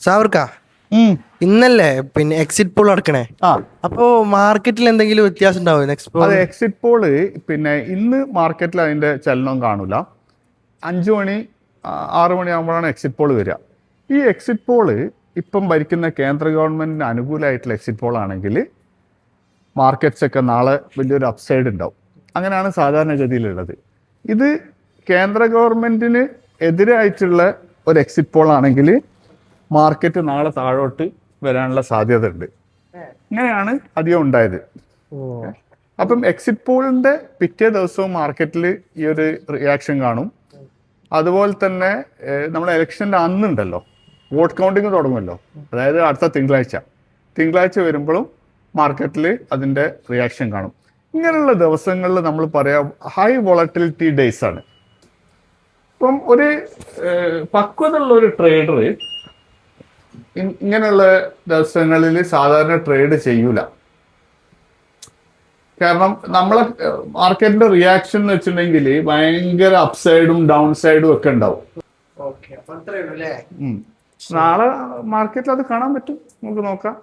സാവർക്ക ഇന്നല്ലേ പിന്നെ exit poll നടക്കണേ. അപ്പോ മാർക്കറ്റിൽ എന്തെങ്കിലും വ്യത്യാസം ഉണ്ടാവും? അതെ, എക്സിറ്റ് പോള് പിന്നെ ഇന്ന് മാർക്കറ്റിൽ അതിന്റെ ചലനം കാണൂല. 5 മണി 6 മണി ആകുമ്പോഴാണ് എക്സിറ്റ് പോൾ വരിക. ഈ എക്സിറ്റ് പോള് ഇപ്പം ഭരിക്കുന്ന കേന്ദ്ര ഗവൺമെന്റിന് അനുകൂലമായിട്ടുള്ള എക്സിറ്റ് പോൾ ആണെങ്കിൽ മാർക്കറ്റ്സ് ഒക്കെ നാളെ വലിയൊരു അപ്സൈഡ് ഉണ്ടാവും. അങ്ങനെയാണ് സാധാരണഗതിയിലുള്ളത്. ഇത് കേന്ദ്ര ഗവൺമെന്റിന് എതിരായിട്ടുള്ള ഒരു എക്സിറ്റ് പോൾ ആണെങ്കിൽ മാർക്കറ്റ് നാളെ താഴോട്ട് വരാനുള്ള സാധ്യത ഉണ്ട്. ഇങ്ങനെയാണ് അധികം ഉണ്ടായത്. അപ്പം എക്സിറ്റ് പോളിന്റെ പിറ്റേ ദിവസവും മാർക്കറ്റിൽ ഈ ഒരു റിയാക്ഷൻ കാണും. അതുപോലെ തന്നെ നമ്മുടെ ഇലക്ഷൻ്റെ അന്നുണ്ടല്ലോ, വോട്ട് കൗണ്ടിങ് തുടങ്ങുമല്ലോ, അതായത് അടുത്ത തിങ്കളാഴ്ച വരുമ്പോഴും മാർക്കറ്റിൽ അതിൻ്റെ റിയാക്ഷൻ കാണും. ഇങ്ങനെയുള്ള ദിവസങ്ങളിൽ നമ്മൾ പറയാം ഹൈ വോളറ്റിലിറ്റി ഡേയ്സ് ആണ്. ഇപ്പം ഒരു പക്വതയുള്ള ഒരു ട്രേഡർ ഇങ്ങനെയുള്ള ദിവസങ്ങളിൽ സാധാരണ ട്രേഡ് ചെയ്യൂല. കാരണം നമ്മളെ മാർക്കറ്റിന്റെ റിയാക്ഷൻ എന്ന് വെച്ചിട്ടുണ്ടെങ്കിൽ ഭയങ്കര അപ്സൈഡും ഡൗൺ സൈഡും ഒക്കെ ഉണ്ടാവും. നാളെ മാർക്കറ്റിൽ അത് കാണാൻ പറ്റും, നമുക്ക് നോക്കാം.